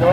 2